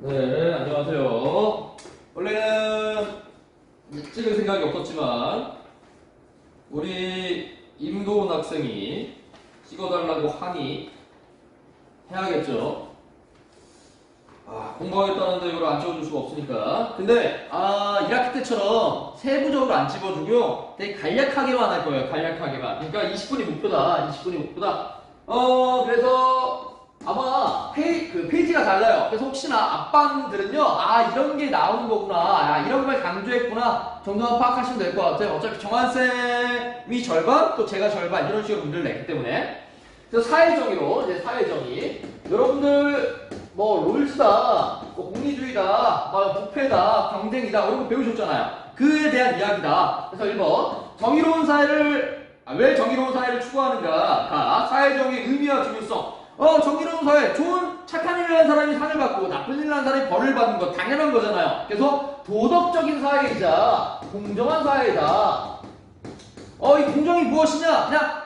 네, 안녕하세요. 원래는 찍을 생각이 없었지만 우리 임도훈 학생이 찍어달라고 하니 해야겠죠. 공부하겠다는데 이걸 안 찍어줄 수가 없으니까. 근데 1학기 때처럼 세부적으로 안 찍어주고요, 되게 간략하게만 할 거예요. 간략하게만. 그러니까 20분이 목표다. 20분이 목표다. 그래서 아마 페이지가 달라요. 그래서 혹시나 앞반들은요, 이런 게 나오는 거구나, 이런 걸 강조했구나 정도만 파악하시면 될 것 같아요. 어차피 정한쌤이 절반, 또 제가 절반, 이런 식으로 문제를 냈기 때문에. 그래서 사회정의로, 이제 사회정의. 여러분들, 롤스다, 공리주의다, 부패다, 경쟁이다, 이런 거 배우셨잖아요. 그에 대한 이야기다. 그래서 1번, 정의로운 사회를, 왜 정의로운 사회를 추구하는가? 사회정의의 의미와 중요성. 정의로운 사회, 착한 일을 한 사람이 상을 받고 나쁜 일을 한 사람이 벌을 받는 거 당연한 거잖아요. 그래서 도덕적인 사회이자 공정한 사회이다. 이 공정이 무엇이냐? 그냥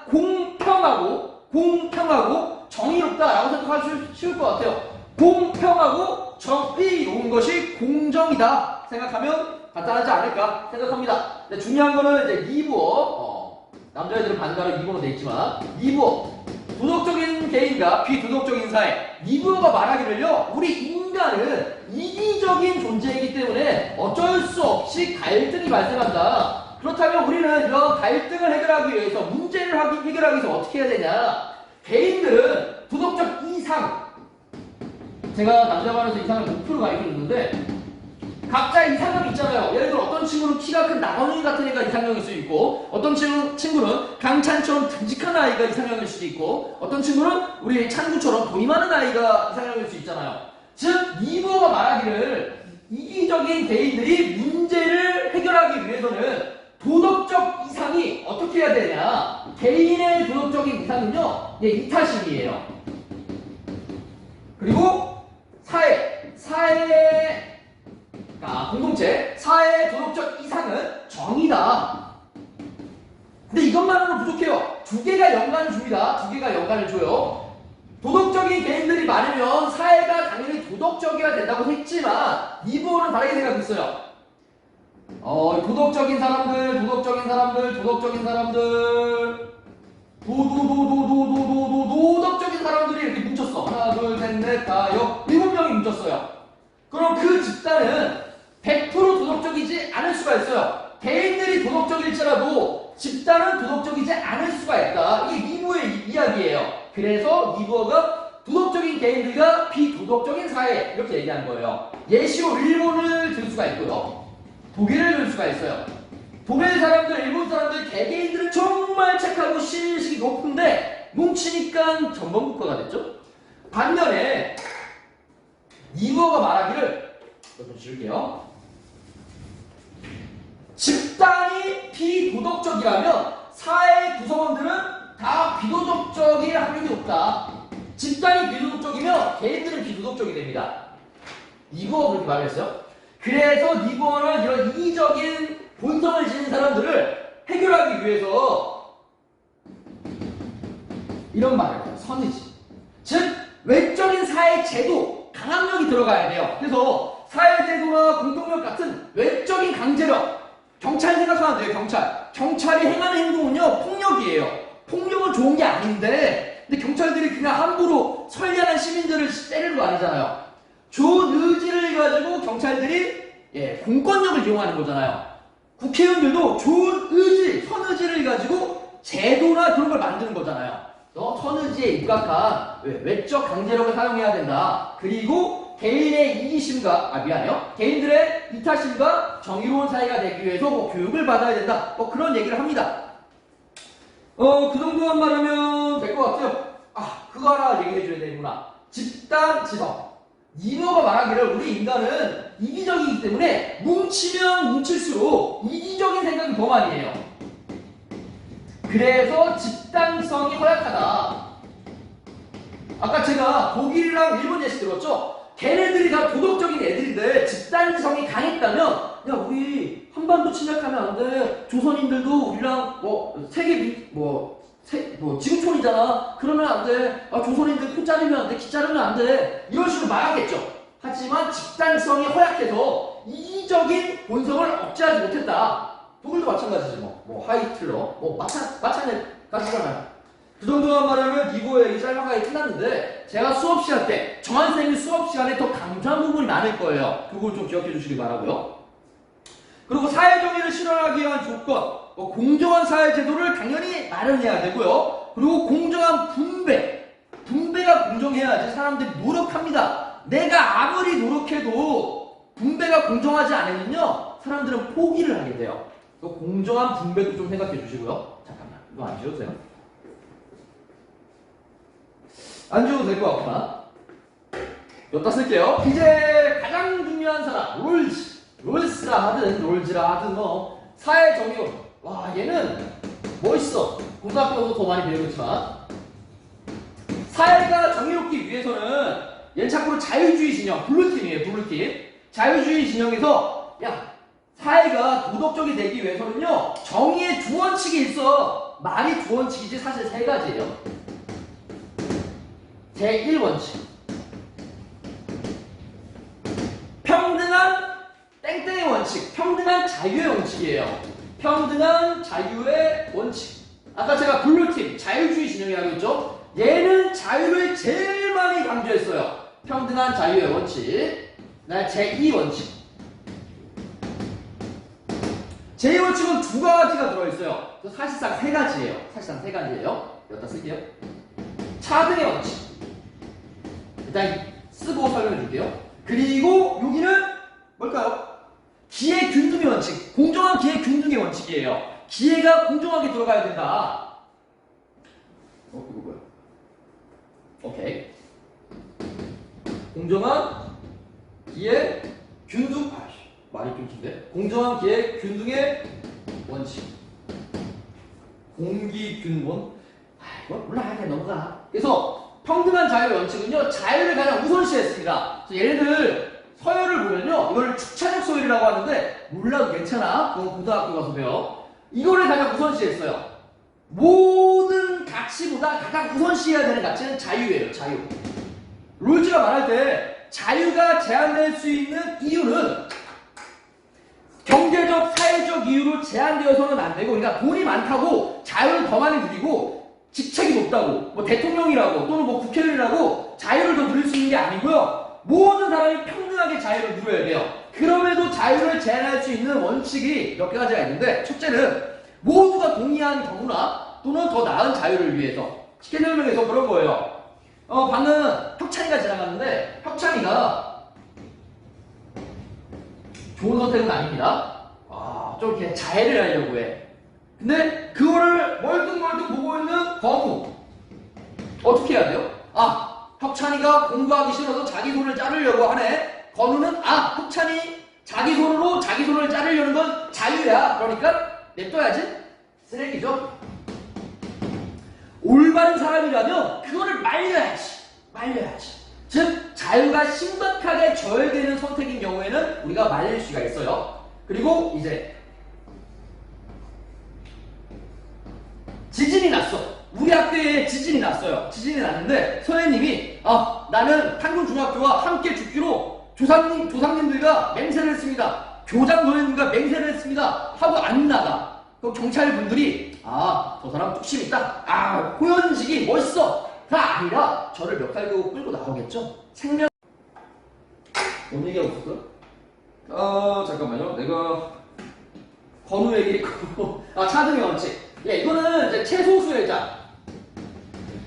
공평하고 정의롭다라고 생각하기 쉬울 것 같아요. 공평하고 정의로운 것이 공정이다 생각하면 간단하지 않을까 생각합니다. 근데 중요한 거는 이제 2부어, 남자애들은 반가로 2부어로 돼 있지만, 2부어 도덕적인 개인과 비도덕적인 사회. 이브어가 말하기를요, 우리 인간은 이기적인 존재이기 때문에 어쩔 수 없이 갈등이 발생한다. 그렇다면 우리는 이런 갈등을 해결하기 위해서, 문제를 해결하기 위해서 어떻게 해야 되냐? 개인들은 도덕적 이상, 제가 남자반에서 이상을 목표로 가르쳐줬는데 각자 이상형이 있잖아요. 예를 들어 어떤 친구는 키가 큰 나건이 같은 애가 이상형일 수도 있고, 어떤 친구는 강찬처럼 듬직한 아이가 이상형일 수도 있고, 어떤 친구는 우리 찬구처럼 돈이 많은 아이가 이상형일 수 있잖아요. 즉 이브어가 말하기를, 이기적인 개인들이 문제를 해결하기 위해서는 도덕적 이상이 어떻게 해야 되냐? 개인의 도덕적인 이상은요, 이타심이에요. 그리고 공동체, 사회의 도덕적 이상은 정의다. 근데 이것만으로는 부족해요. 두 개가 연관을 줍니다. 두 개가 연관을 줘요. 도덕적인 개인들이 많으면 사회가 당연히 도덕적이어야 된다고 했지만, 이 부분은 다르게 생각했어요. 도덕적인 사람들, 도덕적인 사람들이 이렇게 뭉쳤어. 하나, 둘, 셋, 넷, 다, 7명이 뭉쳤어요. 그럼 그 집단은 100% 도덕적이지 않을 수가 있어요. 개인들이 도덕적일지라도 집단은 도덕적이지 않을 수가 있다. 이게 이부의 이야기예요. 그래서 이부어가 도덕적인 개인들과 비도덕적인 사회, 이렇게 얘기한 거예요. 예시로 일본을 들 수가 있고요, 독일을 들 수가 있어요. 독일 사람들, 일본 사람들, 개개인들은 정말 착하고 신의식이 높은데 뭉치니까 전범국가가 됐죠. 반면에 이부어가 말하기를, 좀 지울게요. 집단이 비도덕적이라면 사회 구성원들은 다 비도덕적일 확률이 높다. 집단이 비도덕적이면 개인들은 비도덕적이 됩니다. 이부어가 그렇게 말했어요. 그래서 이부어는 이런 이기적인 본성을 지닌 사람들을 해결하기 위해서 이런 말을 해요. 선의지. 즉 외적인 사회 제도, 강압력이 들어가야 돼요. 그래서 사회제도나 공동력 같은 외적인 강제력, 경찰 생각하면 돼요. 경찰이 행하는 행동은요, 폭력이에요. 폭력은 좋은 게 아닌데, 근데 경찰들이 그냥 함부로 선량한 시민들을 때리는 거 아니잖아요. 좋은 의지를 가지고 경찰들이 공권력을 이용하는 거잖아요. 국회의원들도 좋은 의지, 선의지를 가지고 제도나 그런 걸 만드는 거잖아요. 선의지에 입각한 외적 강제력을 사용해야 된다. 그리고 개인의 이기심과, 개인들의 이타심과 정의로운 사회가 되기 위해서 교육을 받아야 된다. 그런 얘기를 합니다. 그 정도만 말하면 될 것 같아요. 그거 하나 얘기해줘야 되는구나. 집단 지성. 이노가 말하기를, 우리 인간은 이기적이기 때문에 뭉치면 뭉칠수록 이기적인 생각이 더 많이 해요. 그래서 집단성이 허약하다. 아까 제가 독일이랑 일본 예시 들었죠? 걔네들이 다 도덕적인 애들인데 집단성이 강했다면, 우리 한반도 침략하면 안 돼. 조선인들도 우리랑 세계 지구촌이잖아. 그러면 안 돼. 조선인들 코 자르면 안 돼. 기 자르면 안 돼. 이런 식으로 말하겠죠. 하지만 집단성이 허약해서 이기적인 본성을 억제하지 못했다. 독일도 마찬가지지 뭐 하이틀러 마찬가지잖아요. 그 정도만 말하면 니보의 이 짤막 강의 끝났는데 제가 수업 시간 때 정한 선생님이 수업 시간에 더 강조한 부분이 많을 거예요. 그걸 좀 기억해 주시기 바라고요. 그리고 사회정의를 실현하기 위한 조건, 공정한 사회제도를 당연히 마련해야 되고요. 그리고 공정한 분배가 공정해야지 사람들이 노력합니다. 내가 아무리 노력해도 분배가 공정하지 않으면요 사람들은 포기를 하게 돼요. 공정한 분배도 좀 생각해 주시고요. 잠깐만, 이거 안 지워도 돼요? 안 지워도 될 것 같구나. 여기다 쓸게요. 이제 가장 중요한 사람, 롤스라 하든 롤즈라 하든 사회정의론. 와, 얘는 멋있어. 고등학교도 더 많이 배우겠지만 사회가 정의롭기 위해서는 얘는 참고로 자유주의 진영, 블루팀이에요. 블루팀. 자유주의 진영에서 야, 사회가 도덕적이 되기 위해서는요 정의의 두 원칙이 있어. 말이 두 원칙이지 사실 세 가지예요. 제1원칙, 평등한 땡땡의 원칙, 평등한 자유의 원칙이에요. 평등한 자유의 원칙. 아까 제가 블루팀, 자유주의 진영이라고 했죠? 얘는 자유를 제일 많이 강조했어요. 평등한 자유의 원칙. 제2원칙. 제2원칙은 두 가지가 들어있어요. 사실상 세 가지예요. 여기다 쓸게요. 차등의 원칙. 일단 쓰고 설명해 줄게요. 그리고 여기는 뭘까요? 기회균등의 원칙. 공정한 기회균등의 원칙이에요. 기회가 공정하게 들어가야 된다. 이거 뭐야? 오케이. 공정한 기회균등. 말이 좀 긴데. 공정한 기회균등의 원칙. 공기균원. 이거 몰라. 그냥 넘어가. 그래서 평등한 자유의 원칙은요, 자유를 가장 우선시했습니다. 얘네들 서열을 보면요, 이걸 축차적 서열이라고 하는데, 몰라도 괜찮아. 그건 고등학교 가서 배워. 이거를 가장 우선시했어요. 모든 가치보다 가장 우선시해야 되는 가치는 자유예요, 자유. 롤즈가 말할 때, 자유가 제한될 수 있는 이유는 경제적, 사회적 이유로 제한되어서는 안 되고, 그러니까 돈이 많다고 자유를 더 많이 누리고, 직책이 높다고, 대통령이라고 또는 국회의원이라고 자유를 더 누릴 수 있는 게 아니고요. 모든 사람이 평등하게 자유를 누려야 돼요. 그럼에도 자유를 제한할 수 있는 원칙이 몇 가지가 있는데, 첫째는 모두가 동의한 경우나 또는 더 나은 자유를 위해서. 쉽게 설명해서 그런 거예요. 방금 혁찬이가 지나갔는데 혁찬이가 좋은 선택은 아닙니다. 좀 이렇게 자해를 하려고 해. 근데 그거를 멀뚱멀뚱 보고 있는 건우 어떻게 해야 돼요? 혁찬이가 공부하기 싫어서 자기 손을 자르려고 하네. 건우는 혁찬이 자기 손으로 자기 손을 자르려는 건 자유야. 그러니까 냅둬야지. 쓰레기죠. 올바른 사람이라면 그거를 말려야지. 즉 자유가 심각하게 저해되는 선택인 경우에는 우리가 말릴 수가 있어요. 그리고 이제 지진이 났어. 우리 학교에 지진이 났어요. 지진이 났는데 선생님이 나는 탄군중학교와 함께 죽기로 조상님들과 맹세를 했습니다. 교장 선생님과 맹세를 했습니다. 하고 안 나가. 그럼 경찰분들이 저 사람 뚝심 있다. 호연식이 멋있어. 가 아니라 저를 몇 갈고 끌고 나오겠죠. 생명. 뭔 얘기하고 있었어요? 잠깐만요. 내가 건우 얘기했고 차등의 원칙. 이거는 이제 최소수혜자.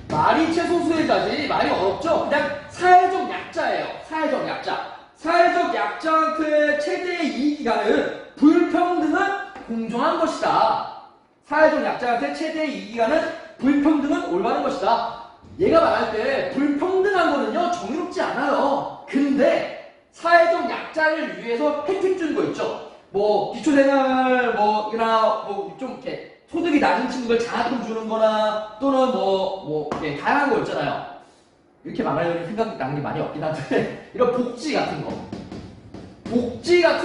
말이 최소수혜자지 말이 어렵죠? 그냥 사회적 약자예요. 사회적 약자. 사회적 약자한테 최대의 이익이 가는 불평등은 공정한 것이다. 사회적 약자한테 최대의 이익이 가는 불평등은 올바른 것이다. 얘가 말할 때 불평등한 거는요 정의롭지 않아요. 근데 사회적 약자를 위해서 혜택 주는 거 있죠. 기초생활 이나 좀 이렇게 소득이 낮은 친구들 장학금 주는 거나 또는 다양한 거 있잖아요. 이렇게 말하려면 생각 나는 게 많이 없긴 한데 이런 복지 같은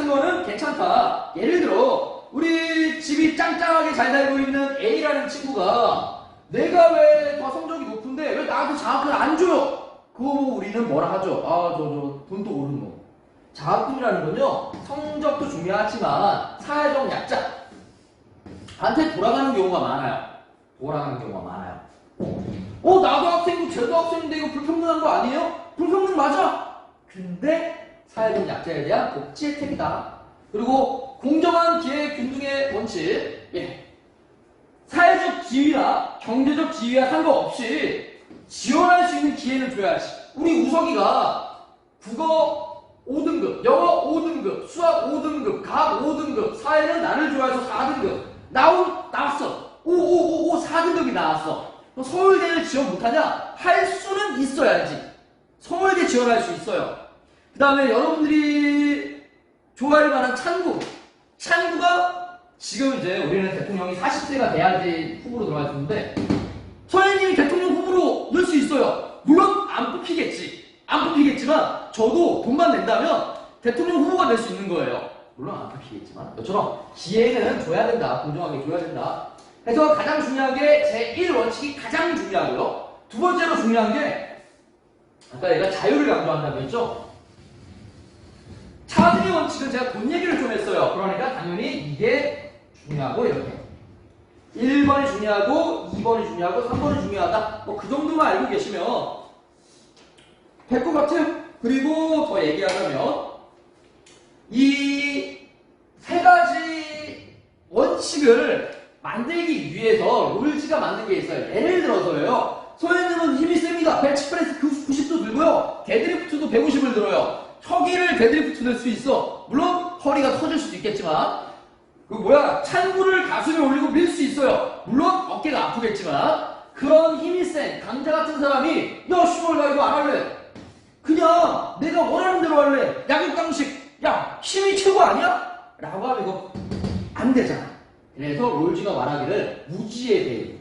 거는 괜찮다. 예를 들어 우리 집이 짱짱하게 잘 살고 있는 A라는 친구가 내가 왜 더 성적이 높은데 왜 나한테 장학금을 안 줘요? 그거 보고 우리는 뭐라 하죠? 아, 돈도 오른 놈. 장학금이라는 건요, 성적도 중요하지만 사회적 약자한테 돌아가는 경우가 많아요. 나도 학생이고 쟤도 학생인데 이거 불평등한 거 아니에요? 불평등 맞아! 근데 사회적 약자에 대한 복지 혜택이다. 그리고 공정한 기회 균등의 원칙. 예. 사회적 지위나 경제적 지위와 상관없이 지원할 수 있는 기회를 줘야지. 우리 우석이가 국어 5등급, 영어 5등급, 수학 5등급, 과학 5등급, 사회는 나를 좋아해서 4등급 나왔어. 4등급이 나왔어. 서울대를 지원 못하냐? 할 수는 있어야지. 서울대 지원할 수 있어요. 그 다음에 여러분들이 좋아할 만한 찬구가 지금 이제 우리는 대통령이 40세가 돼야지 후보로 들어갈 수 있는데 선생님이 대통령 후보로 넣을 수 있어요. 물론 안 뽑히겠지만 저도 돈만 낸다면 대통령 후보가 될 수 있는 거예요. 물론 안 뽑히겠지만 이처럼 기회는 줘야 된다. 공정하게 줘야 된다. 그래서 가장 중요한 게 제1원칙이 가장 중요하고요. 두 번째로 중요한 게 아까 얘가 자유를 강조한다고 했죠. 차등의 원칙은 제가 돈 얘기를 좀 했어요. 그러니까 당연히 이게 중요하고 이렇게 1번이 중요하고 2번이 중요하고 3번이 중요하다. 뭐 그 정도만 알고 계시면 될 것 같아요. 그리고 더 얘기하자면 이 세 가지 원칙을 만들기 위해서 롤지가 만든 게 있어요. 예를 들어서요. 소연님은 힘이 셉니다. 벤치프레스 90도 들고요. 데드리프트도 150을 들어요. 혁이를 데드리프트 될 수 있어. 물론 허리가 터질 수도 있겠지만 찬구를 가슴에 올리고 밀 수 있어요. 물론 어깨가 아프겠지만 그런 힘이 센 강자 같은 사람이 야 씨발 나 이거 안 할래. 그냥 내가 원하는 대로 할래. 약육강식. 야 힘이 최고 아니야? 라고 하면 이거 안 되잖아. 그래서 롤지가 말하기를 무지의 배우.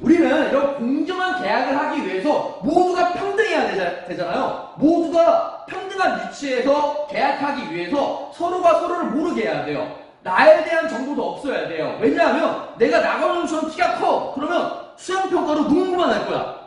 우리는 이런 공정한 계약을 하기 위해서 모두가 평등해야 되잖아요. 모두가 평등한 위치에서 계약하기 위해서 서로가 서로를 모르게 해야 돼요. 나에 대한 정보도 없어야 돼요. 왜냐하면 내가 나가는처럼 키가 커. 그러면 수영평가로 농구만 할 거야.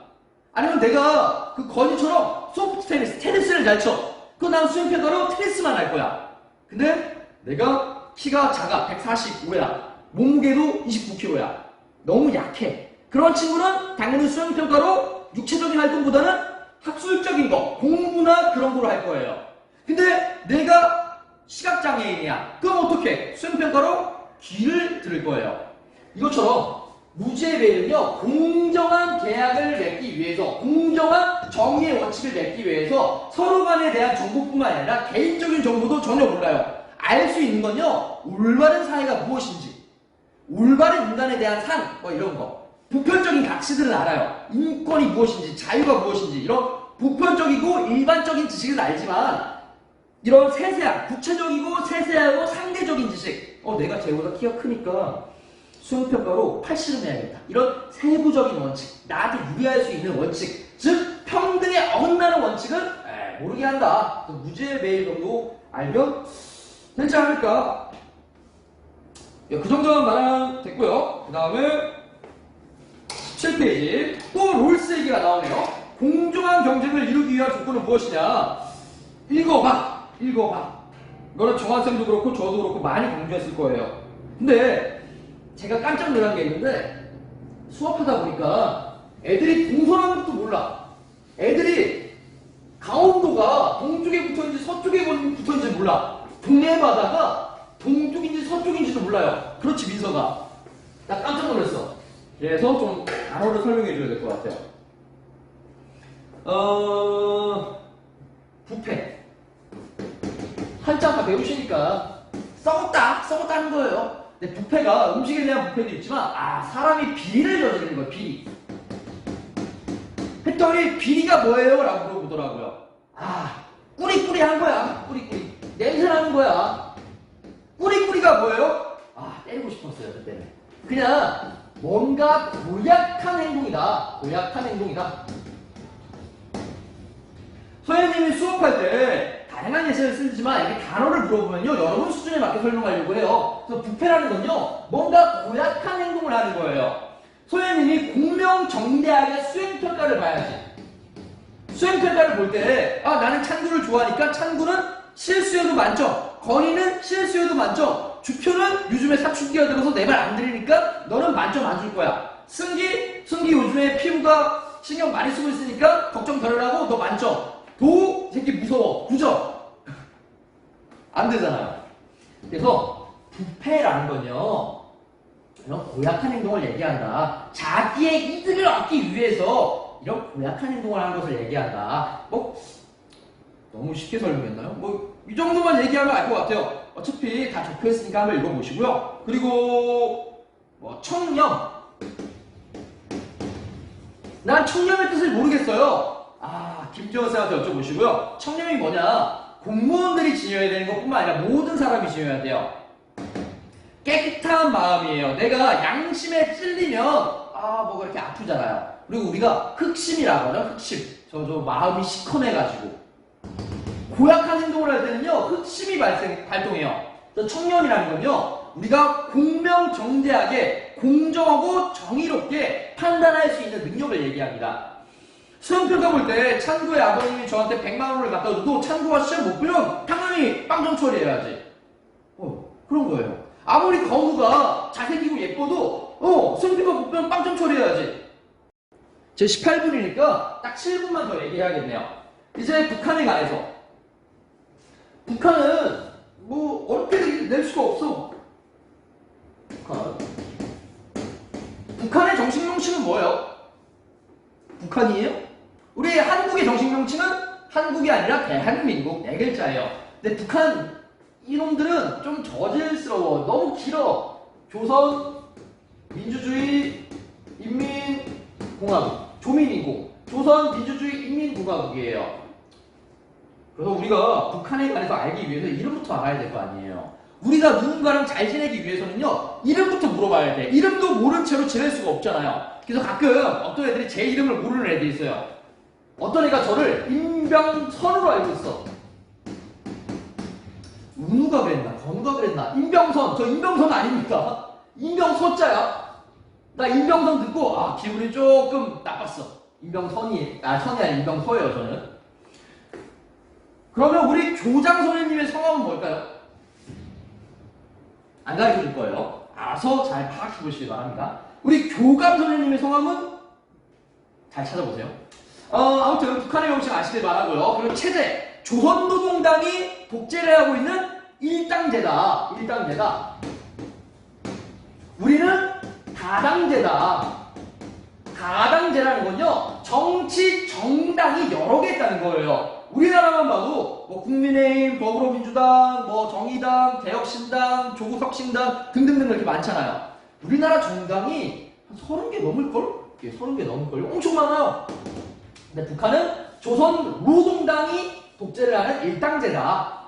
아니면 내가 그 건이처럼 소프트 테니스를 잘 쳐. 그럼 난 수영평가로 테니스만 할 거야. 근데 내가 키가 작아. 145야. 몸무게도 29kg야. 너무 약해. 그런 친구는 당연히 수영평가로 육체적인 활동보다는 학술적인 거, 공부나 그런 거로 할 거예요. 근데 내가 시각장애인이야. 그럼 어떻게? 수영평가로 귀를 들을 거예요. 이것처럼 무지의 배은요, 공정한 계약을 맺기 위해서, 공정한 정의의 원칙을 맺기 위해서 서로 간에 대한 정보뿐만 아니라 개인적인 정보도 전혀 몰라요. 알 수 있는 건요, 올바른 사회가 무엇인지, 올바른 인간에 대한 상, 이런 거. 보편적인 가치들을 알아요. 인권이 무엇인지, 자유가 무엇인지, 이런 보편적이고 일반적인 지식은 알지만, 이런 세세한, 구체적이고 세세하고 상대적인 지식. 내가 쟤보다 키가 크니까 수능평가로 80을 해야겠다. 이런 세부적인 원칙, 나한테 유리할 수 있는 원칙, 즉 평등에 어긋나는 원칙은 모르게 한다. 무죄 매일 정도 알면 되지 않을까. 그 정도만 말하면 됐고요. 그 다음에 17페이지 또 롤스 얘기가 나오네요. 공정한 경쟁을 이루기 위한 조건은 무엇이냐. 읽어봐. 이거는 정학생도 그렇고 저도 그렇고 많이 강조했을 거예요. 근데 제가 깜짝 놀란 게 있는데 수업하다 보니까 애들이 동서남북도 것도 몰라. 애들이 강원도가 동쪽에 붙어있는지 서쪽에 붙어있는지 몰라. 동네마다가 동쪽인지 서쪽인지도 몰라요. 그렇지 민서가. 나 깜짝 놀랐어. 그래서 좀 단어를 설명해 줘야 될 것 같아요. 부패. 한참 다 배우시니까 썩었다는 거예요. 근데 부패가 음식에 대한 부패도 있지만 사람이 비리를 저지르는 거예요. 비리. 했더니 비리가 뭐예요? 라고 물어보더라고요. 꾸리꾸리한 거야. 꾸리꾸리. 냄새나는 거야. 꾸리꾸리가 뭐예요? 때리고 싶었어요. 그때는. 그냥 뭔가 고약한 행동이다. 선생님이 수업할 때 다양한 예시를 쓰지만 이렇게 단어를 물어보면요, 여러분 수준에 맞게 설명하려고 해요. 그래서 부패라는 건요, 뭔가 고약한 행동을 하는 거예요. 소연님이 공명정대하게 수행평가를 봐야지. 수행평가를 볼 때, 아, 나는 찬구를 좋아하니까 찬구는 실수여도 만점, 건이는 실수여도 만점, 주표는 요즘에 사춘기가 들어서 내 말 안 들으니까 너는 만점 안 줄 거야. 승기 요즘에 피부가 신경 많이 쓰고 있으니까 걱정 덜 하고 너 만점. 도, 새끼 무서워. 9점. 안 되잖아요. 그래서 부패라는 건요, 이런 고약한 행동을 얘기한다. 자기의 이득을 얻기 위해서 이런 고약한 행동을 하는 것을 얘기한다. 뭐 너무 쉽게 설명했나요? 뭐 이 정도만 얘기하면 알 것 같아요. 어차피 다 적혀있으니까 한번 읽어보시고요. 그리고 뭐 청렴. 난 청렴의 뜻을 모르겠어요. 아, 김지원 쌤한테 여쭤보시고요. 청렴이 뭐냐? 공무원들이 지녀야 되는 것뿐만 아니라 모든 사람이 지녀야 돼요. 깨끗한 마음이에요. 내가 양심에 찔리면 뭐 그렇게 아프잖아요. 그리고 우리가 흑심이라고 하죠. 흑심. 저 마음이 시커매가지고 고약한 행동을 할 때는요, 흑심이 발동해요. 그래서 청렴이라는 건요, 우리가 공명정대하게 공정하고 정의롭게 판단할 수 있는 능력을 얘기합니다. 수험평가 볼 때 찬구의 아버님이 저한테 100만 원을 갖다 줘도 찬구가 시험 못 보면 당연히 빵점 처리해야지. 그런 거예요. 아무리 건우가 잘생기고 예뻐도 수험평가 못 보면 빵점 처리해야지. 제 18분이니까 딱 7분만 더 얘기해야겠네요. 이제 북한에 관해서. 북한은 뭐 어렵게 낼 수가 없어. 북한의 정식 명칭은 뭐예요? 북한이에요? 우리 한국의 정식 명칭은 한국이 아니라 대한민국 4글자예요. 근데 북한 이놈들은 좀 저질스러워. 너무 길어. 조선 민주주의 인민공화국, 조민인국, 조선 민주주의 인민공화국이에요. 그래서 우리가 북한에 관해서 알기 위해서 이름부터 알아야 될 거 아니에요. 우리가 누군가랑 잘 지내기 위해서는요, 이름부터 물어봐야 돼. 이름도 모른 채로 지낼 수가 없잖아요. 그래서 가끔 어떤 애들이 제 이름을 모르는 애들이 있어요. 어떤 애가 저를 임병선으로 알고 있어. 은우가 그랬나? 건우가 그랬나? 임병선. 저 임병선 아닙니까? 임병서자야. 나 임병선 듣고 기분이 조금 나빴어. 임병선이 선이 아니라 임병서예요. 저는. 그러면 우리 교장 선생님의 성함은 뭘까요? 안 가르쳐줄 거예요. 알아서 잘 파악해 보시기 바랍니다. 우리 교감 선생님의 성함은 잘 찾아보세요. 아무튼 북한의 명칭 아시길 바라고요. 그리고 체제, 조선노동당이 독재를 하고 있는 일당제다. 우리는 다당제다. 다당제라는 건요, 정치 정당이 여러 개 있다는 거예요. 우리나라만 봐도 뭐 국민의힘, 더불어민주당, 뭐 정의당, 개혁신당, 조국혁신당 등등등 이렇게 많잖아요. 우리나라 정당이 한 30개 넘을걸? 30개 넘을걸요? 엄청 많아요. 근데 북한은 조선 노동당이 독재를 하는 일당제다.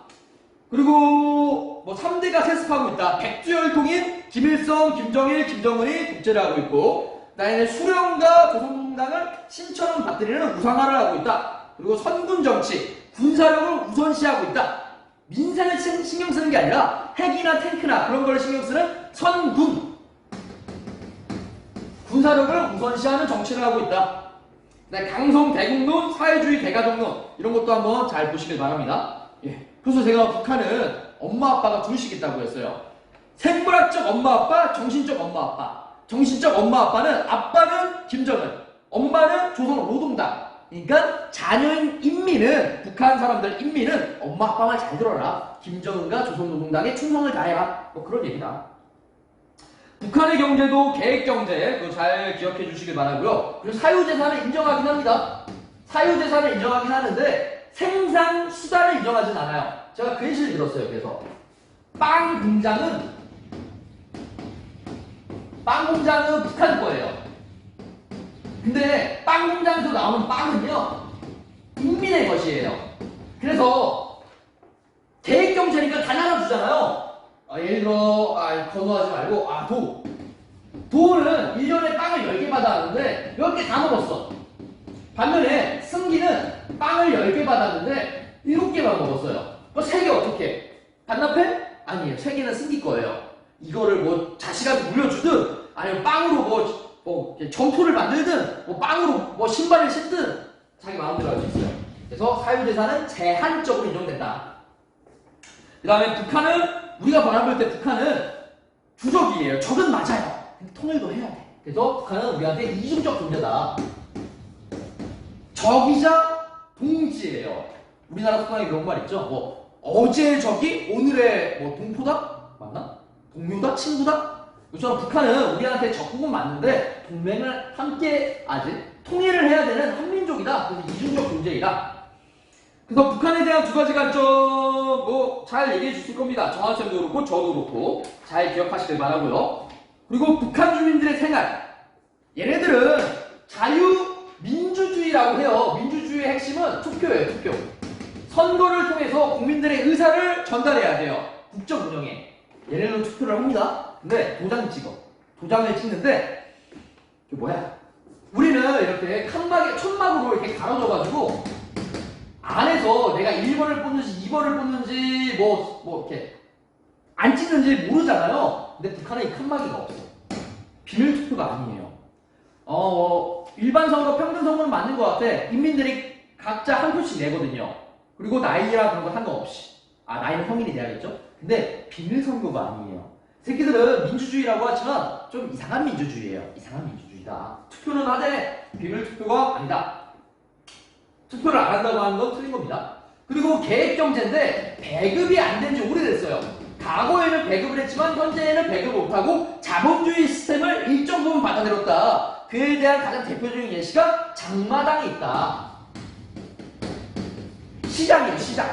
그리고 뭐 3대가 세습하고 있다. 백두혈통인 김일성, 김정일, 김정은이 독재를 하고 있고, 그다음에 수령과 조선노동당을 신처럼 받들이는 우상화를 하고 있다. 그리고 선군 정치, 군사력을 우선시하고 있다. 민생을 신경 쓰는 게 아니라 핵이나 탱크나 그런 걸 신경 쓰는 선군, 군사력을 우선시하는 정치를 하고 있다. 강성 대국론, 사회주의 대가족론 이런 것도 한번 잘 보시길 바랍니다. 그래서 제가 북한은 엄마 아빠가 둘씩 있다고 했어요. 생물학적 엄마 아빠, 정신적 엄마 아빠. 정신적 엄마 아빠는 김정은, 엄마는 조선노동당. 그러니까 자녀인 인민은, 북한 사람들 인민은 엄마 아빠 말 잘 들어라. 김정은과 조선노동당에 충성을 다해라. 뭐 그런 얘기다. 북한의 경제도 계획경제, 그거 잘 기억해 주시길 바라고요. 그리고 사유재산을 인정하긴 합니다. 사유재산을 인정하긴 하는데 생산수단을 인정하진 않아요. 제가 글씨를 들었어요. 그래서 빵 공장은 북한 거예요. 근데 빵 공장에서 나오는 빵은요, 인민의 것이에요. 그래서 계획경제니까 단 하나 주잖아요. 예를 들어 건너하지 말고 도는 1년에 빵을 10개 받았는데 10개 다 먹었어. 반면에 승기는 빵을 10개 받았는데 7개만 먹었어요. 그럼 3개 어떻게? 반납해? 아니에요. 3개는 승기 거예요. 이거를 뭐 자식한테 물려주든 아니면 빵으로 뭐 점토를 만들든 뭐 빵으로 뭐 신발을 신든 자기 마음대로 할 수 있어요. 그래서 사유재산은 제한적으로 인정된다. 그 다음에 북한은 우리가 바라볼 때 북한은 주적이에요. 적은 맞아요. 근데 통일도 해야 돼. 그래서 북한은 우리한테 이중적 존재다. 적이자 동지예요. 우리나라 속담에 그런 말 있죠. 뭐 어제의 적이 오늘의 뭐 동포다? 맞나? 동료다? 친구다? 그렇죠. 북한은 우리한테 적국은 맞는데 동맹을 함께 아직 통일을 해야 되는 한민족이다. 그래서 이중적 존재이다. 그래서 북한에 대한 두 가지 관점 뭐 잘 얘기해 주실 겁니다. 정한쌤도 그렇고 저도 그렇고 잘 기억하시길 바라고요. 그리고 북한 주민들의 생활, 얘네들은 자유민주주의라고 해요. 민주주의의 핵심은 투표예요. 투표. 선거를 통해서 국민들의 의사를 전달해야 돼요. 국정 운영에. 얘네들은 투표를 합니다. 근데 도장 찍어. 도장을 찍는데 이게 뭐야? 우리는 이렇게 칸막에 천막으로 이렇게 가로져가지고 안에서 내가 1번을 뽑는지 2번을 뽑는지 뭐 이렇게 안 찍는지 모르잖아요. 근데 북한은 이 칸막이가 없어. 비밀 투표가 아니에요. 일반 선거, 평등 선거는 맞는 것 같아. 인민들이 각자 한 표씩 내거든요. 그리고 나이랑 그런 거 상관없이. 나이는 성인이 돼야겠죠? 근데 비밀 선거가 아니에요. 새끼들은 민주주의라고 하지만 좀 이상한 민주주의예요. 이상한 민주주의다. 투표는 하되 비밀 투표가 아니다. 투표를 안 한다고 하는 건 틀린 겁니다. 그리고 계획경제인데 배급이 안 된 지 오래됐어요. 과거에는 배급을 했지만 현재에는 배급을 못하고 자본주의 시스템을 일정 부분 받아들였다. 그에 대한 가장 대표적인 예시가 장마당이 있다. 시장이에요. 시장.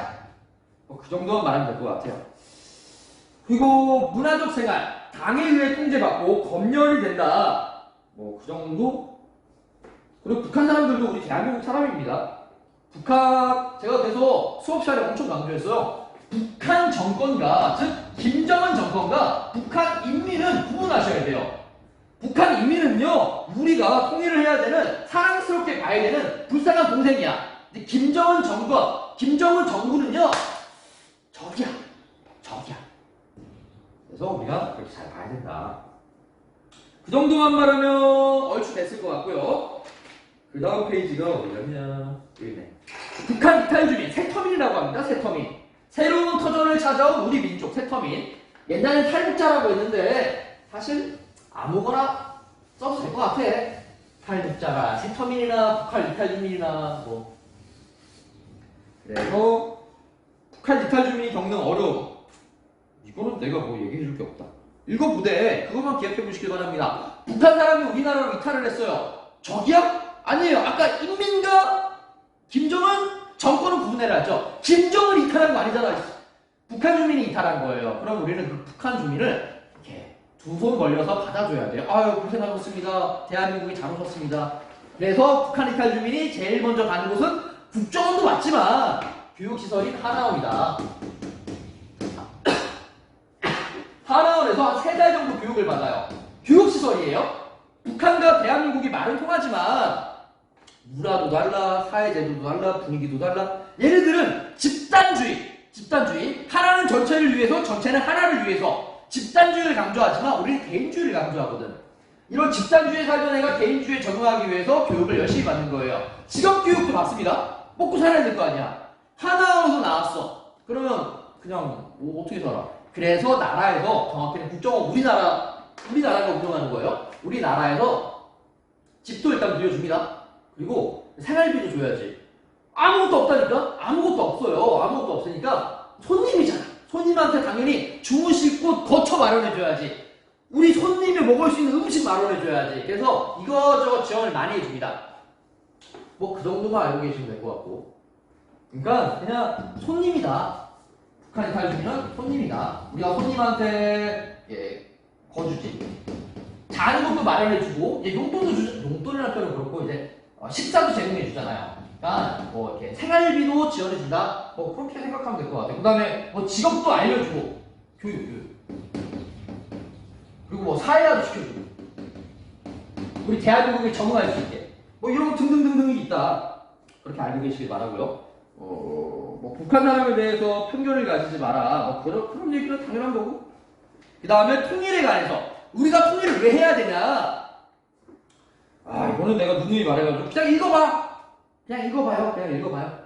그 정도만 말하면 될 것 같아요. 그리고 문화적 생활, 당에 의해 통제받고 검열이 된다. 그 정도? 그리고 북한 사람들도 우리 대한민국 사람입니다. 북한, 제가 계속 수업 시간에 엄청 강조했어요. 북한 정권과, 즉 김정은 정권과 북한 인민은 구분하셔야 돼요. 북한 인민은요, 우리가 통일을 해야 되는, 사랑스럽게 봐야 되는 불쌍한 동생이야. 근데 김정은 정권, 김정은 정부는요, 적이야. 적이야. 그래서 우리가 그렇게 잘 봐야 된다. 그 정도만 말하면 얼추 됐을 것 같고요. 그 다음 페이지가 어디냐면 여기 있네. 북한 이탈 주민, 새터민이라고 합니다. 새터민. 새로운 터전을 찾아온 우리 민족, 새터민. 옛날엔 탈북자라고 했는데 사실 아무거나 써도 될 것 같아. 탈북자가 새터민이나 북한 이탈 주민이나 뭐. 그래서 북한 이탈 주민이 겪는 어려움. 이거는 내가 뭐 얘기해 줄 게 없다. 읽어보되 그것만 기억해 보시길 바랍니다. 북한 사람이 우리나라로 이탈을 했어요. 적이야? 아니에요. 아까 인민과 김정은 정권은 구분해라 했죠. 김정은 이탈한 거 아니잖아. 북한 주민이 이탈한 거예요. 그럼 우리는 그 북한 주민을 이렇게 두 손 벌려서 받아줘야 돼요. 아유 고생하셨습니다. 대한민국이 잘 오셨습니다. 그래서 북한 이탈 주민이 제일 먼저 가는 곳은 국정원도 맞지만 교육시설인 하나원이다. 하나원에서 한 3달 정도 교육을 받아요. 교육시설이에요. 북한과 대한민국이 말은 통하지만 문화도 달라, 사회제도도 달라, 분위기도 달라. 얘네들은 집단주의. 하나는 전체를 위해서, 전체는 하나를 위해서 집단주의를 강조하지만 우리는 개인주의를 강조하거든. 이런 집단주의에 살던 애가 개인주의에 적응하기 위해서 교육을 열심히 받는 거예요. 직업교육도 받습니다. 먹고 살아야 될 거 아니야. 하나원에서 나왔어. 그러면 그냥 뭐 어떻게 살아? 그래서 나라에서, 정확히는 국정원, 우리나라가 운영하는 거예요. 우리나라에서 집도 일단 빌려줍니다. 그리고 생활비도 줘야지. 아무것도 없다니까? 아무것도 없어요. 아무것도 없으니까 손님이잖아. 손님한테 당연히 주무실 곳 거처 마련해줘야지. 우리 손님이 먹을 수 있는 음식 마련해줘야지. 그래서 이거저거 지원을 많이 해줍니다. 뭐 그 정도만 알고 계시면 될 것 같고. 그러니까 그냥 손님이다. 북한 이탈 주민은 손님이다. 우리가 손님한테 거주지. 자는 것도 마련해주고, 용돈이라는 표현은 그렇고, 이제 식사도 제공해주잖아요. 그러니까 뭐 이렇게 생활비도 지원해준다. 뭐 그렇게 생각하면 될 것 같아요. 그 다음에 뭐 직업도 알려주고, 교육. 그리고 뭐 사회화도 시켜주고, 우리 대한민국에 적응할 수 있게. 뭐 이런 거 등등등등이 있다. 그렇게 알고 계시길 바라고요. 뭐 북한 사람에 대해서 편견을 가지지 마라. 뭐 그런 얘기는 당연한 거고. 그 다음에 통일에 관해서 우리가 통일을 왜 해야 되냐? 이거는 내가 누누이 말해가지고 그냥 읽어봐. 그냥 읽어봐요. 그냥 읽어봐요.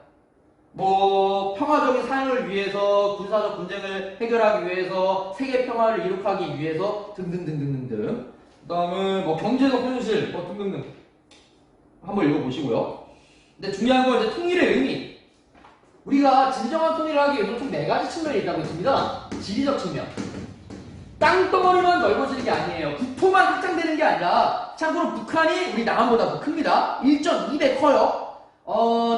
뭐 평화적인 사용을 위해서, 군사적 분쟁을 해결하기 위해서, 세계 평화를 이룩하기 위해서 등등등등등등. 그다음에 뭐 경제적 현실 뭐 등등등. 한번 읽어보시고요. 근데 중요한 건 이제 통일의 의미. 우리가 진정한 통일을 하기 위해서 총 4가지 측면이 있다고 했습니다. 지리적 측면. 땅덩어리만 넓어지는 게 아니에요. 국토만 확장되는 게 아니라, 참고로 북한이 우리 남한보다 더 큽니다. 1.2배 커요.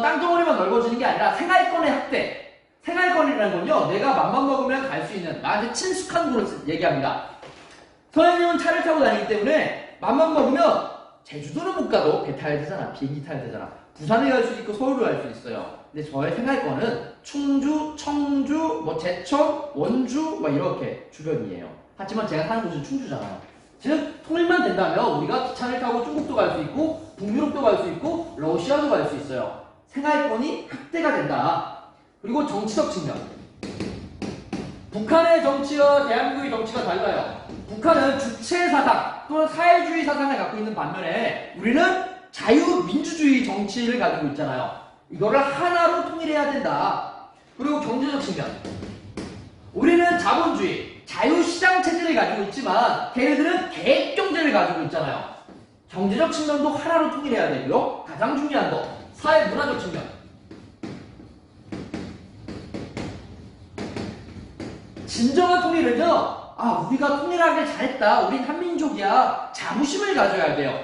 땅덩어리만 넓어지는 게 아니라 생활권의 확대. 생활권이라는 건요, 내가 맘만 먹으면 갈 수 있는, 나한테 친숙한 곳을 얘기합니다. 선생님은 차를 타고 다니기 때문에 맘만 먹으면 제주도는 못 가도 배 타야 되잖아. 비행기 타야 되잖아. 부산에 갈 수 있고 서울을 갈 수 있어요. 근데 저의 생활권은 충주, 청주, 뭐 제천, 원주 막 이렇게 주변이에요. 하지만 제가 사는 곳은 충주잖아요. 즉 통일만 된다면 우리가 기차를 타고 중국도 갈 수 있고 북유럽도 갈 수 있고 러시아도 갈 수 있어요. 생활권이 확대가 된다. 그리고 정치적 측면. 북한의 정치와 대한민국의 정치가 달라요. 북한은 주체 사상 또는 사회주의 사상을 갖고 있는 반면에 우리는 자유민주주의 정치를 가지고 있잖아요. 이거를 하나로 통일해야 된다. 그리고 경제적 측면. 우리는 자본주의, 자유시장 체제를 가지고 있지만 걔네들은 계획경제를 가지고 있잖아요. 경제적 측면도 하나로 통일해야 되고요. 가장 중요한 거, 사회문화적 측면. 진정한 통일은요, 우리가 통일하길 잘했다. 우린 한민족이야. 자부심을 가져야 돼요.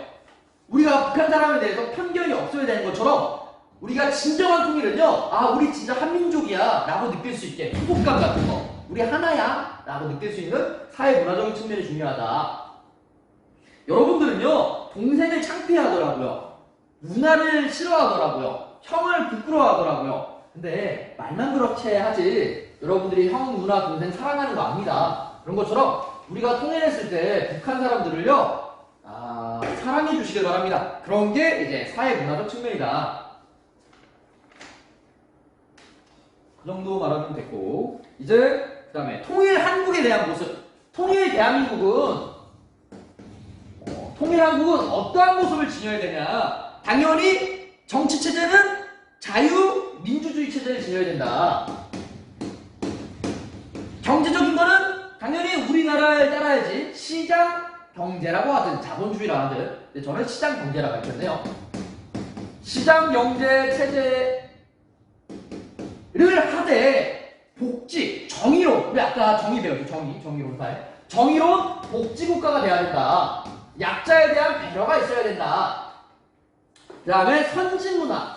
우리가 북한 사람에 대해서 편견이 없어야 되는 것처럼 우리가 진정한 통일은요, 우리 진짜 한민족이야 라고 느낄 수 있게, 소속감 같은 거, 우리 하나야 라고 느낄 수 있는 사회문화적인 측면이 중요하다. 여러분들은요, 동생을 창피하더라고요. 누나를 싫어하더라고요. 형을 부끄러워하더라고요. 근데 말만 그렇게 하지 여러분들이 형, 누나, 동생 사랑하는 거 압니다. 그런 것처럼 우리가 통일했을 때 북한 사람들을요, 사랑해 주시길 바랍니다. 그런 게 이제 사회문화적 측면이다. 그 정도 말하면 됐고, 이제 그 다음에 통일 한국에 대한 모습. 통일 대한민국은 통일 한국은 어떠한 모습을 지녀야 되냐. 당연히 정치체제는 자유민주주의 체제를 지녀야 된다. 경제적인 거는 당연히 우리나라에 따라야지. 시장 경제라고 하든 자본주의라 하든, 근데 저는 시장 경제라고 했겠네요. 시장 경제 체제를 하되 복지, 정의로운, 우리 아까 정의 배웠죠. 정의로운 사회. 정의로운 복지국가가 돼야 된다. 약자에 대한 배려가 있어야 된다. 그 다음에 선진문화.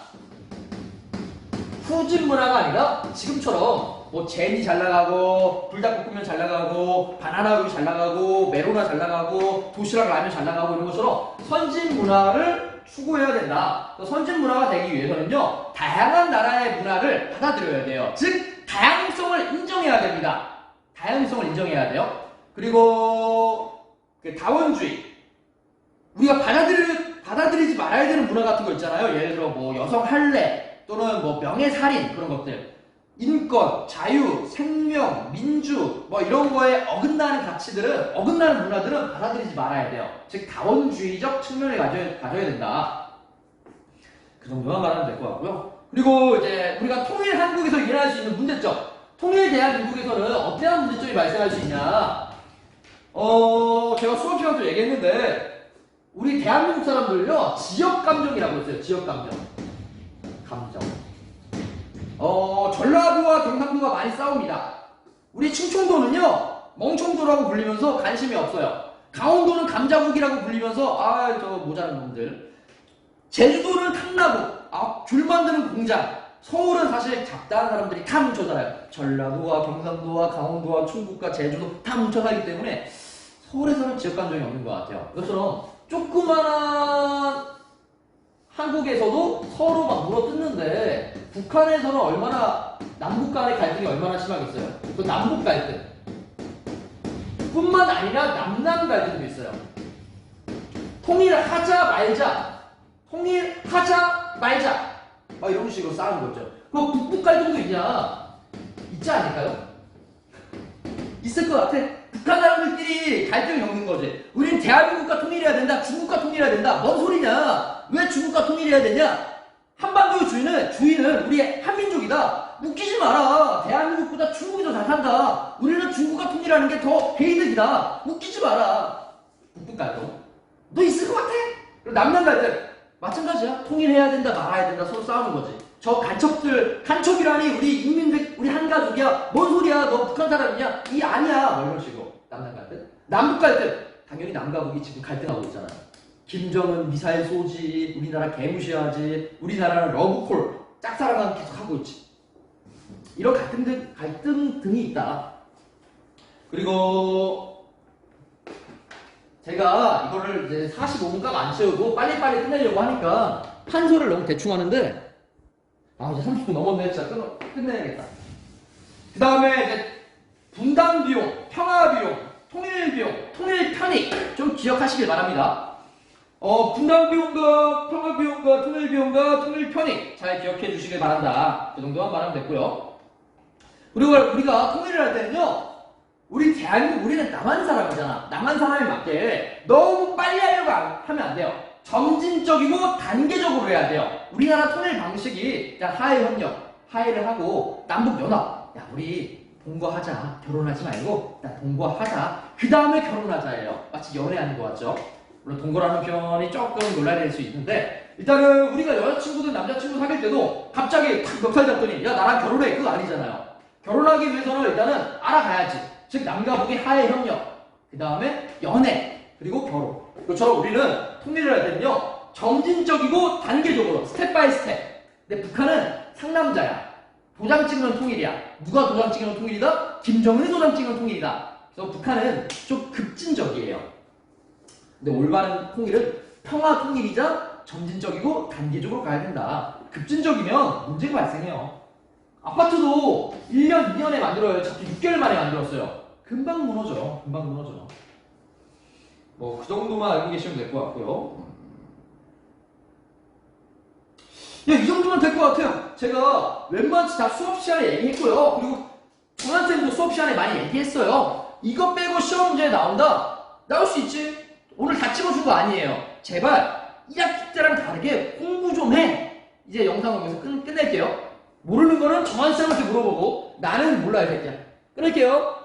후진문화가 아니라 지금처럼 뭐 제니 잘 나가고 불닭볶음면 잘 나가고 바나나 우유 잘 나가고 메로나 잘 나가고 도시락 라면 잘 나가고 이런 것처럼 선진문화를 추구해야 된다. 선진문화가 되기 위해서는요, 다양한 나라의 문화를 받아들여야 돼요. 즉 다양성을 인정해야 됩니다. 다양성을 인정해야 돼요. 그리고 그 다원주의, 우리가 받아들이지 말아야 되는 문화 같은 거 있잖아요. 예를 들어 뭐 여성 할례 또는 뭐 명예살인, 그런 것들, 인권, 자유, 생명, 민주 뭐 이런 거에 어긋나는 가치들은, 어긋나는 문화들은 받아들이지 말아야 돼요. 즉 다원주의적 측면을 가져야 된다. 그 정도만 말하면 될 것 같고요. 그리고 이제 우리가 통일 한국에서 일어날 수 있는 문제점, 통일 대한민국에서는 어떠한 문제점이 발생할 수 있냐. 제가 수업 시간 때 얘기했는데 우리 대한민국 사람들은요, 지역감정이라고 했어요. 지역감정. 전라도와 경상도가 많이 싸웁니다. 우리 충청도는요, 멍청도라고 불리면서 관심이 없어요. 강원도는 감자국이라고 불리면서 저 모자란 놈들. 제주도는 탕나고, 귤 만드는 공장. 서울은 사실 잡다한 사람들이 다 뭉쳐 살아요. 전라도와 경상도와 강원도와 충북과 제주도 다 뭉쳐 살기 때문에 서울에서는 지역감정이 없는 것 같아요. 이것처럼 조그만한 한국에서도 서로 막 물어뜯는데, 북한에서는 얼마나, 남북 간의 갈등이 얼마나 심하겠어요. 그 남북 갈등 뿐만 아니라 남남 갈등도 있어요. 통일하자 말자 막 이런 식으로 싸우는 거죠. 그 북북 갈등도 있냐? 있지 않을까요? 있을 것 같아. 북한 사람들끼리 갈등을 겪는 거지. 우린 대한민국과 통일해야 된다. 중국과 통일해야 된다. 뭔 소리냐? 왜 중국과 통일해야 되냐? 한반도의 주인은 우리 한민족이다. 웃기지 마라. 대한민국보다 중국이 더 잘 산다. 우리는 중국과 통일하는 게 더 개이득이다. 웃기지 마라. 북북 갈등. 너 있을 것 같아? 그리고 남남 갈등. 마찬가지야. 통일해야 된다, 말아야 된다. 서로 싸우는 거지. 저 간첩이라니 우리 인민들, 우리 한 가족이야. 뭔 소리야? 너 북한 사람이냐? 이 아니야. 뭐 이런 식으로. 남남 갈등. 남북 갈등. 당연히 남과 북이 지금 갈등하고 있잖아요. 김정은 미사일 쏘지, 우리나라 개무시하지, 우리나라는 러브콜, 짝사랑은 계속 하고 있지. 이런 갈등 등이 있다. 그리고 제가 이거를 이제 45분까지 안 채우고 빨리빨리 끝내려고 하니까 판서를 너무 대충 하는데 이제 30분 넘었네. 진짜 끝내야겠다. 그 다음에 이제 분담 비용, 평화 비용, 통일 비용, 통일 편익 좀 기억하시길 바랍니다. 분담 비용과 평화 비용과 통일 비용과 통일 편익 잘 기억해 주시길 바란다. 그 정도만 말하면 됐고요. 그리고 우리가 통일을 할 때는요, 우리 대한민국, 우리는 남한 사람이잖아. 남한 사람에 맞게 너무 빨리 하려고 하면 안 돼요. 점진적이고 단계적으로 해야 돼요. 우리나라 통일 방식이 하해 협력, 하해를 하고 남북 연합. 야, 우리 동거하자. 결혼하지 말고 일단 동거하자. 그 다음에 결혼하자예요. 마치 연애하는 거 같죠? 물론 동거라는 표현이 조금 논란이 될 수 있는데, 일단은 우리가 여자친구든 남자친구 사귈 때도 갑자기 탁 멱살 잡더니 야, 나랑 결혼해. 그거 아니잖아요. 결혼하기 위해서는 일단은 알아가야지. 즉 남과 북의 하해 협력, 그 다음에 연애, 그리고 결혼. 그렇죠? 우리는 통일을 할 때는요, 점진적이고 단계적으로 스텝 바이 스텝. 근데 북한은 상남자야. 도장 찍는 통일이야. 누가 도장 찍는 통일이다? 김정은이 도장 찍는 통일이다. 그래서 북한은 좀 급진적이에요. 근데 올바른 통일은 평화 통일이자 점진적이고 단계적으로 가야 된다. 급진적이면 문제가 발생해요. 아파트도 1년, 2년에 만들어요. 자꾸 6개월 만에 만들었어요. 금방 무너져요. 금방 무너져요. 뭐 그 정도만 알고 계시면 될 것 같고요. 이 정도면 될 것 같아요. 제가 웬만치 다 수업 시간에 얘기했고요. 그리고 정한쌤도 수업 시간에 많이 얘기했어요. 이거 빼고 시험 문제에 나온다? 나올 수 있지. 오늘 다 찍어준 거 아니에요. 제발 1학기 때랑 다르게 공부 좀 해. 이제 영상 보면서 끝낼게요. 모르는 거는 정한쌤한테 물어보고 나는 몰라야 될 거야. 끊을게요.